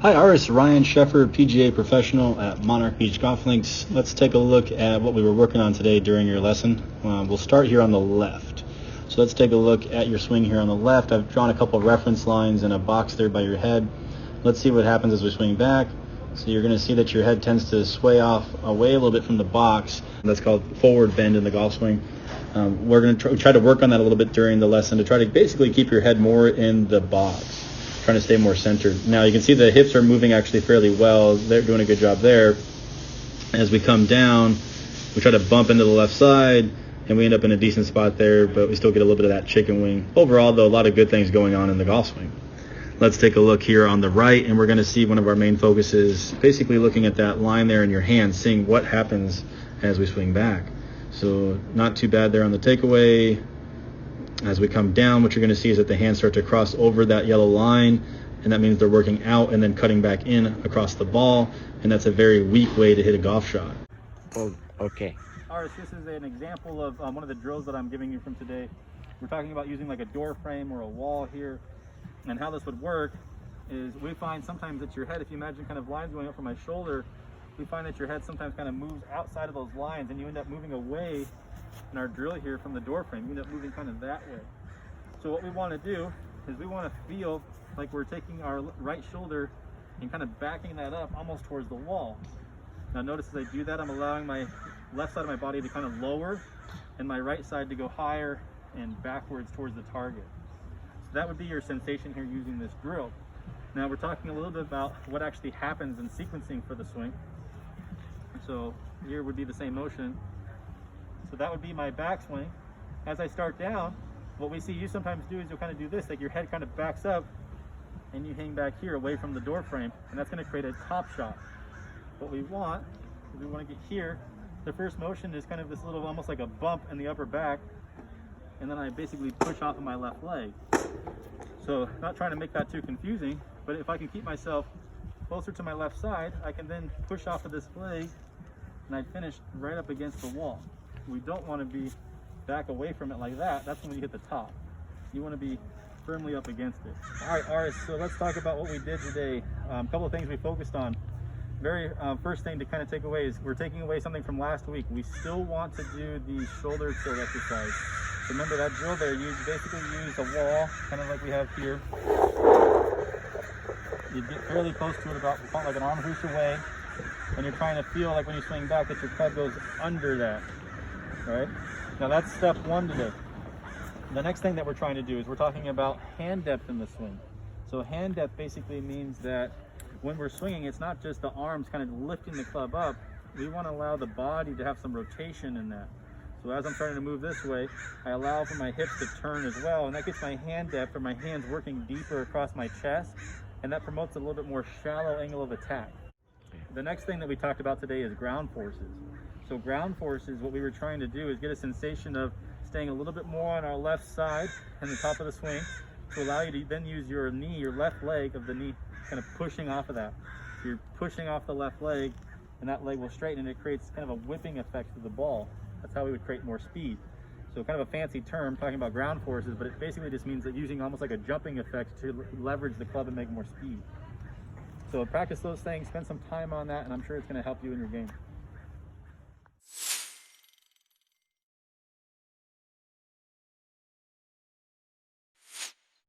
Hi, Aris, Ryan Sheffer, PGA professional at Monarch Beach Golf Links. Let's take a look at what we were working on today during your lesson. We'll start here on the left. So let's take a look at your swing here on the left. I've drawn a couple of reference lines in a box there by your head. Let's see what happens as we swing back. So you're going to see that your head tends to sway off away a little bit from the box. That's called forward bend in the golf swing. We're going to try to work on that a little bit during the lesson to try to basically keep your head more in the box, trying to stay more centered. Now you can see the hips are moving actually fairly well. They're doing a good job there. As we come down, we try to bump into the left side, and we end up in a decent spot there, but we still get a little bit of that chicken wing. Overall, though, a lot of good things going on in the golf swing. Let's take a look here on the right, and we're going to see one of our main focuses, basically looking at that line there in your hand, seeing what happens as we swing back. So not too bad there on the takeaway. As we come down, what you're going to see is that the hands start to cross over that yellow line, and that means they're working out and then cutting back in across the ball, and that's a very weak way to hit a golf shot. Oh, okay. Aris, this is an example of one of the drills that I'm giving you from today. We're talking about using like a door frame or a wall here, and how this would work is we find sometimes that your head, if you imagine kind of lines going up from my shoulder, we find that your head sometimes kind of moves outside of those lines, and you end up moving away in our drill here from the door frame. You end up moving kind of that way. So what we want to do is we want to feel like we're taking our right shoulder and kind of backing that up almost towards the wall. Now notice as I do that, I'm allowing my left side of my body to kind of lower and my right side to go higher and backwards towards the target. So that would be your sensation here using this drill. Now we're talking a little bit about what actually happens in sequencing for the swing. So here would be the same motion. So that would be my backswing. As I start down, what we see you sometimes do is you'll kind of do this, like your head kind of backs up and you hang back here away from the door frame, and that's going to create a top shot. What we want is we want to get here. The first motion is kind of this little, almost like a bump in the upper back, and then I basically push off of my left leg. So not trying to make that too confusing, but if I can keep myself closer to my left side, I can then push off of this leg and I finish right up against the wall. We don't want to be back away from it like that. That's when you hit the top. You want to be firmly up against it. All right, Aris, so let's talk about what we did today. A couple of things we focused on. Very first thing to kind of take away is we're taking away something from last week. We still want to do the shoulder tilt exercise. So remember that drill there, you basically use a wall, kind of like we have here. You get fairly close to it, about like an arm's reach away, and you're trying to feel like when you swing back that your club goes under that. Right? Now that's step one today. The next thing that we're trying to do is we're talking about hand depth in the swing. So hand depth basically means that when we're swinging, it's not just the arms kind of lifting the club up. We want to allow the body to have some rotation in that. So as I'm starting to move this way, I allow for my hips to turn as well, and that gets my hand depth, or my hands working deeper across my chest, and that promotes a little bit more shallow angle of attack. The next thing that we talked about today is ground forces. So ground forces, what we were trying to do is get a sensation of staying a little bit more on our left side and the top of the swing to allow you to then use your knee, your left leg of the knee, kind of pushing off of that. So you're pushing off the left leg, and that leg will straighten, and it creates kind of a whipping effect to the ball. That's how we would create more speed. So kind of a fancy term talking about ground forces, but it basically just means that using almost like a jumping effect to leverage the club and make more speed. So practice those things, spend some time on that, and I'm sure it's going to help you in your game.